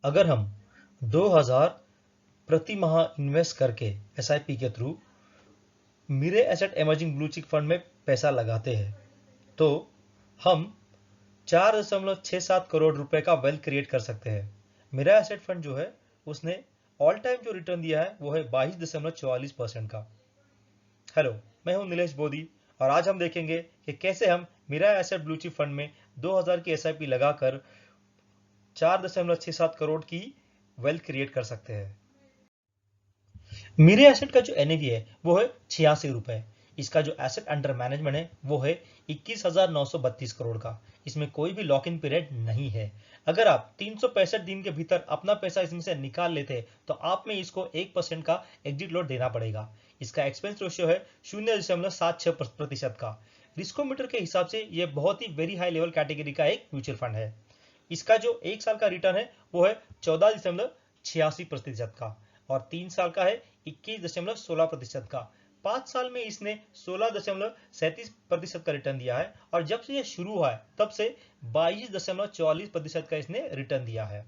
अगर हम 2000 प्रति माह इन्वेस्ट करके एसआईपी के through Mirae Asset emerging blue chip fund में पैसा लगाते हैं तो हम 4.67 करोड़ रुपए का वेल्थ क्रिएट कर सकते हैं। मिरा एसेट फंड जो है उसने ऑल टाइम जो रिटर्न दिया है वो है 22.44% का। हेलो, मैं हूं नीलेश बोधी और आज हम देखेंगे कि कैसे हम Mirae asset blue chip fund में 2000 की एसआईपी लगाकर 4.67 करोड़ की वेल्थ क्रिएट कर सकते हैं। मेरे एसेट का जो एनएवी है वो है 86 रुपए। इसका जो एसेट अंडर मैनेजमेंट है वो है 21,932 करोड़ का। इसमें कोई भी लॉक इन पीरियड नहीं है। अगर आप 365 दिन के भीतर अपना पैसा इसमें से निकाल लेते हैं तो आप में इसको 1% का एग्जिट लॉट देना पड़ेगा। इसका एक्सपेंस रेशियो है 0.76% का। रिस्कोमीटर के हिसाब से यह बहुत ही वेरी हाई लेवल कैटेगरी का एक म्यूचुअल फंड है। इसका जो एक साल का रिटर्न है वो है 14.86% का और 3 साल का है 21.16% का। 5 साल में इसने 16.37% का रिटर्न दिया है और जब से ये शुरू हुआ है तब से 22.44% का इसने रिटर्न दिया है।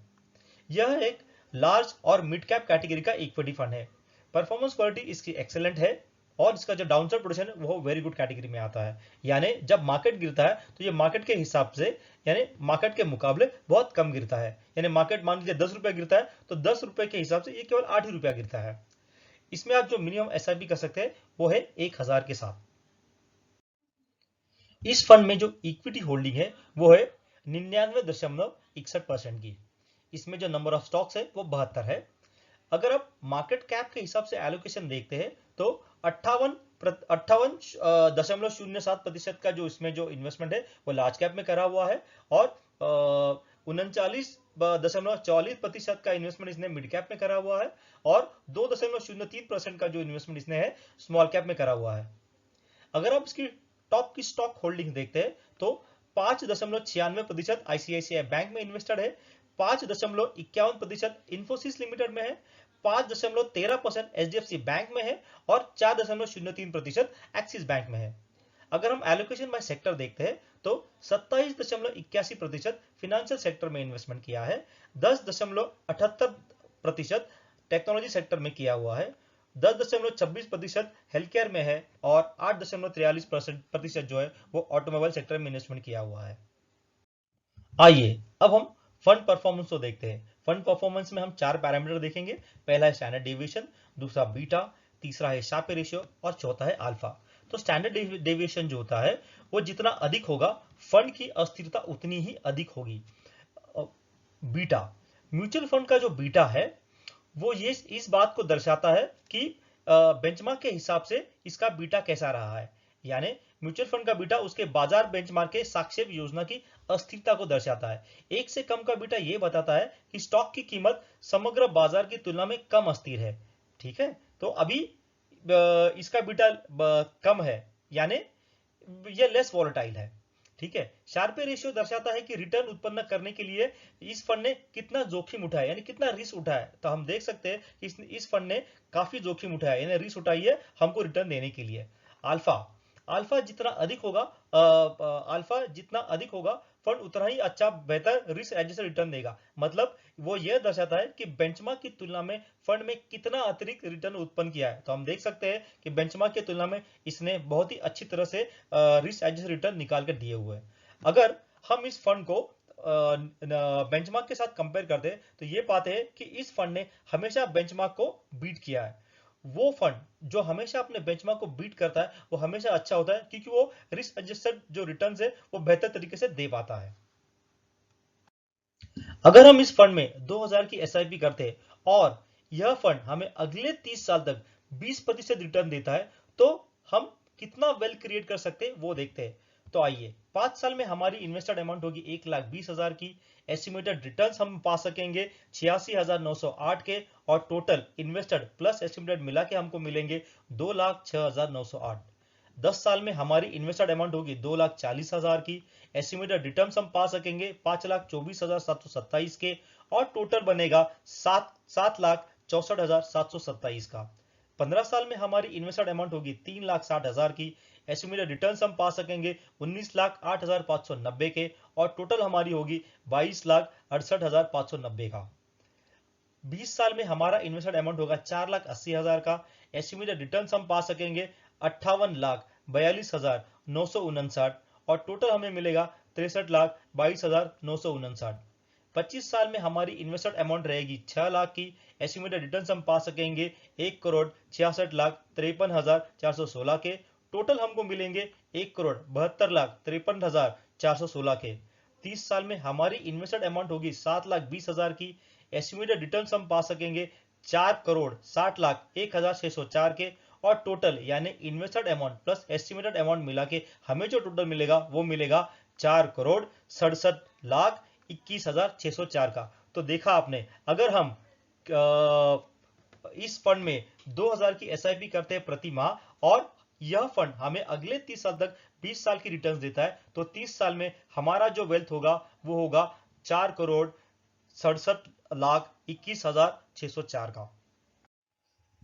यह एक लार्ज और मिड कैप कैटेगरी का इक्विटी फंड है। परफॉर्मेंस क्वालिटी इसकी एक्सेलेंट है और इसका जो डाउनसाइड प्रोटेक्शन है वो वेरी गुड कैटेगरी में आता है। यानी जब मार्केट गिरता है तो ये मार्केट के हिसाब से यानी मार्केट के मुकाबले बहुत कम गिरता है। यानी मार्केट मान लीजिए 10 रुपए गिरता है तो 10 रुपए के हिसाब से ये केवल 8 ही रुपया गिरता है। इसमें आप जो मिनिमम एसआईपी कर सकते हैं वो है 1000 के साथ। इस फंड में जो इक्विटी होल्डिंग है वो है 99.61% की। इसमें जो नंबर ऑफ स्टॉक्स है वो 72 है। अगर आप मार्केट कैप के हिसाब से एलोकेशन देखते हैं तो 58.07% का जो इसमें जो इन्वेस्टमेंट है वो लार्ज कैप में करा हुआ है और 39.44% का इन्वेस्टमेंट इसने मिड कैप में करा हुआ है और 2.03% का जो इन्वेस्टमेंट इसने है स्मॉल कैप में करा हुआ है। अगर आप इसकी टॉप की स्टॉक होल्डिंग देखते हैं तो 5.96% आईसीआईसीआई बैंक में इन्वेस्टेड है, 5.51% इंफोसिस लिमिटेड में है, 5.13% एचडीएफसी बैंक में है और 4.03% एक्सिस बैंक में है। अगर हम एलोकेशन बाय सेक्टर देखते हैं तो 27.81% फिनेंशियल सेक्टर में इन्वेस्टमेंट किया है, 10.78% टेक्नोलॉजी सेक्टर में किया हुआ है, 10.26% हेल्थ केयर में है और 8.43% जो है वो ऑटोमोबाइल सेक्टर में इन्वेस्टमेंट किया हुआ है। आइए अब हम फंड परफॉर्मेंस को देखते हैं। फंड परफॉर्मेंस में हम 4 पैरामीटर देखेंगे। पहला है स्टैंडर्ड डेविएशन, दूसरा बीटा, तीसरा है शार्पे रेशियो और चौथा है अल्फा। तो स्टैंडर्ड डेविएशन जो होता है वो जितना अधिक होगा फंड की अस्थिरता उतनी ही अधिक होगी। बीटा, म्यूचुअल फंड का जो बीटा है वो ये इस बात को दर्शाता है कि बेंचमार्क के हिसाब से इसका बीटा कैसा रहा है। यानी म्यूचुअल फंड का बीटा उसके बाजार बेंचमार्क के सापेक्ष योजना की अस्थिरता को दर्शाता है। एक से कम का बीटा यह बताता है कि स्टॉक की कीमत समग्र बाजार की तुलना में कम अस्थिर है। ठीक है, तो अभी इसका बीटा कम है यानी ये लेस वॉलेटाइल है। ठीक है, शार्पे रेशियो दर्शाता है कि रिटर्न उत्पन्न करने के लिए इस फंड ने कितना जोखिम उठाया यानी कितना रिस्क उठाया। तो हम देख सकते हैं कि इस फंड ने काफी जोखिम उठाया यानी रिस्क उठाई है हमको रिटर्न देने के लिए। अल्फा, अल्फा जितना अधिक होगा अल्फा जितना अधिक होगा फंड उतना ही अच्छा बेहतर रिस्क एडजस्टेड रिटर्न देगा। मतलब वो यह दर्शाता है कि बेंचमार्क की तुलना में फंड में कितना अतिरिक्त रिटर्न उत्पन्न किया है। तो हम देख सकते हैं कि बेंचमार्क की तुलना में इसने बहुत ही अच्छी तरह से रिस्क एडजस्टेड रिटर्न निकाल कर दिए हुए हैं। अगर हम इस फंड को बेंचमार्क के साथ कंपेयर करते हैं तो ये पाते हैं कि इस फंड ने हमेशा बेंचमार्क को बीट किया है। वो फंड जो हमेशा अपने बेंचमार्क को बीट करता है वो हमेशा अच्छा होता है क्योंकि वो रिस्क एडजस्टेड जो रिटर्न्स है वो बेहतर तरीके से दे पाता है। अगर हम इस फंड में 2000 की एसआईपी करते हैं और यह फंड हमें अगले 30 साल तक 20% रिटर्न देता है तो हम कितना वेल्थ क्रिएट कर सकते हैं वो देखते हैं। तो आइए 5 साल में हमारी इन्वेस्टेड अमाउंट होगी 1,20,000 की। एस्टिमेटेड रिटर्न्स हम पा सकेंगे 86,908 के और टोटल इन्वेस्टेड प्लस एस्टिमेटेड मिला के हमको मिलेंगे 2,06,908। 10 साल में हमारी इन्वेस्टेड अमाउंट होगी 2,40,000 की। एस्टिमेटेड रिटर्न हम पा सकेंगे 5,24,727 के और टोटल बनेगा 7,64,727 का। 15 साल में हमारी इन्वेस्टेड अमाउंट होगी 3,60,000 की। एस्टिमेटेड रिटर्न हम पा सकेंगे 19,08,590 के और टोटल हमारी होगी 22,68,590 का। 20 साल में हमारा इन्वेस्टेड अमाउंट होगा 4,80,000 का। एस्टिमेटेड रिटर्न हम पा सकेंगे 58,42,959 और टोटल हमें मिलेगा 63,22,959। 25 साल में हमारी इन्वेस्टेड अमाउंट रहेगी 6 लाख की। एस्टिमेटेड रिटर्न हम पा सकेंगे 1,66,53,416 के। टोटल हमको मिलेंगे 1,72,53,416 के। 30 साल में हमारी इन्वेस्टेड अमाउंट होगी 7,20,000 की। एस्टिमेटेड रिटर्न हम पा सकेंगे 4,60,01,604 के और टोटल यानी invested amount plus estimated amount मिला के हमें जो टोटल मिलेगा वो मिलेगा 4,67,21,604 का। तो देखा आपने, अगर हम इस फंड में 2,000 की एसआईपी करते हैं प्रति माह और यह फंड हमें अगले 30 साल तक 20 साल की रिटर्न देता है, तो 30 साल में हमारा जो वेल्थ होगा वो होगा 4,67,21,604 का।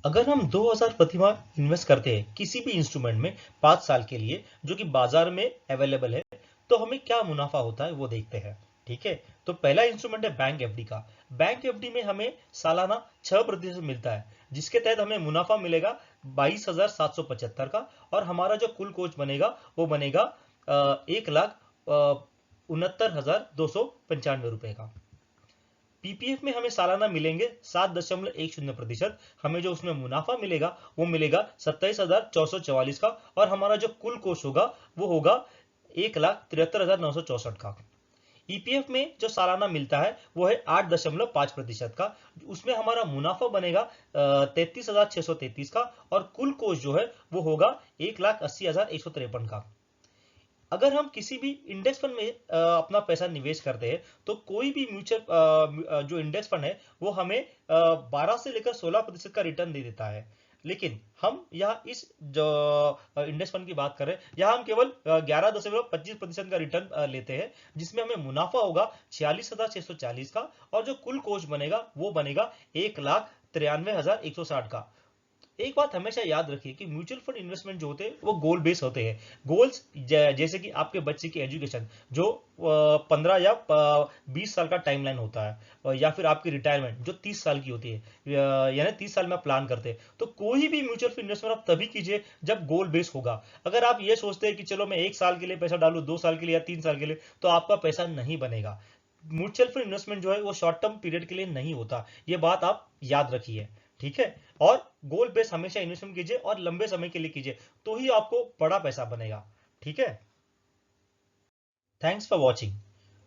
अगर हम 2,000 प्रति माह इन्वेस्ट करते हैं किसी भी इंस्ट्रूमेंट में 5 साल के लिए जो कि बाजार में अवेलेबल है, तो हमें क्या मुनाफा होता है वो देखते हैं। ठीक है, तो पहला इंस्ट्रूमेंट है बैंक एफडी का। बैंक एफडी में हमें सालाना 6% मिलता है, जिसके तहत हमें मुनाफा मिलेगा 22,775 का और हमारा जो कुल कोच बनेगा वो बनेगा 1,69,295 रुपए का। पीपीएफ में हमें सालाना मिलेंगे 7.10%। हमें जो उसमें मुनाफा मिलेगा वो मिलेगा 27,444 का और हमारा जो कुल कोष होगा वो होगा 1,73,964 का। ईपीएफ में जो सालाना मिलता है वो है 8.5% का। उसमें हमारा मुनाफा बनेगा 33,633 का और कुल कोष जो है वो होगा 1,80,153 का। अगर हम किसी भी इंडेक्स फंड में अपना पैसा निवेश करते हैं तो कोई भी म्यूचुअल जो इंडेक्स फंड है वो हमें 12 से लेकर 16% का रिटर्न दे देता है। लेकिन हम यहाँ इस जो इंडेक्स फंड की बात कर रहे हैं, यहाँ हम केवल 11.25% का रिटर्न लेते हैं, जिसमें हमें मुनाफा होगा 46,640 का और जो कुल कोष बनेगा वो बनेगा 1,93,160 का। एक बात हमेशा याद रखिए कि म्यूचुअल फंड इन्वेस्टमेंट जो होते हैं वो गोल बेस होते हैं। गोल्स जैसे कि आपके बच्चे की एजुकेशन जो 15 या 20 साल का टाइमलाइन होता है, या फिर आपकी रिटायरमेंट जो 30 साल की होती है, यानी 30 साल में आप प्लान करते हैं। तो कोई भी म्यूचुअल फंड इन्वेस्टमेंट आप तभी कीजिए जब गोल बेस होगा। अगर आप ये सोचते हैं कि चलो मैं 1 साल के लिए पैसा डालू, 2 साल के लिए या 3 साल के लिए, तो आपका पैसा नहीं बनेगा। म्यूचुअल फंड इन्वेस्टमेंट जो है वो शॉर्ट टर्म पीरियड के लिए नहीं होता, ये बात आप याद रखिए। ठीक है, और गोल बेस हमेशा इन्वेस्टमेंट कीजिए और लंबे समय के लिए कीजिए, तो ही आपको बड़ा पैसा बनेगा। ठीक है, thanks for watching.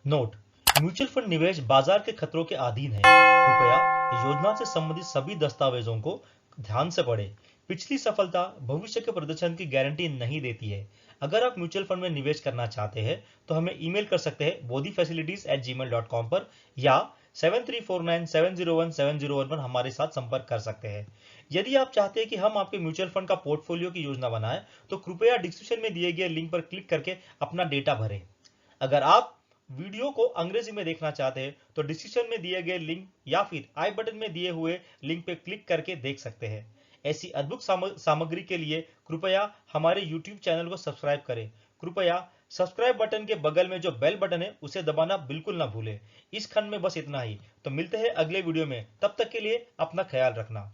Note, mutual fund निवेश बाजार के खतरों के अधीन है। कृपया योजना से संबंधित सभी दस्तावेजों को ध्यान से पढ़ें। पिछली सफलता भविष्य के प्रदर्शन की गारंटी नहीं देती है। अगर आप म्यूचुअल फंड में निवेश करना चाहते हैं तो हमें ईमेल कर सकते हैं bodhifacilities@gmail.com पर या 7349701701 पर हमारे साथ संपर्क कर सकते हैं। यदि आप चाहते हैं कि हम आपके म्यूचुअल फंड का पोर्टफोलियो की योजना बनाएं तो कृपया डिस्क्रिप्शन में दिए गए लिंक पर क्लिक करके अपना डेटा भरें। अगर आप वीडियो को अंग्रेजी में देखना चाहते हैं तो डिस्क्रिप्शन में दिए गए लिंक या फिर आई बटन में दिए हुए लिंक पर क्लिक करके देख सकते हैं। ऐसी अद्भुत सामग्री के लिए कृपया हमारे YouTube चैनल को सब्सक्राइब करें। कृपया सब्सक्राइब बटन के बगल में जो बेल बटन है उसे दबाना बिल्कुल ना भूलें। इस खंड में बस इतना ही, तो मिलते हैं अगले वीडियो में। तब तक के लिए अपना ख्याल रखना।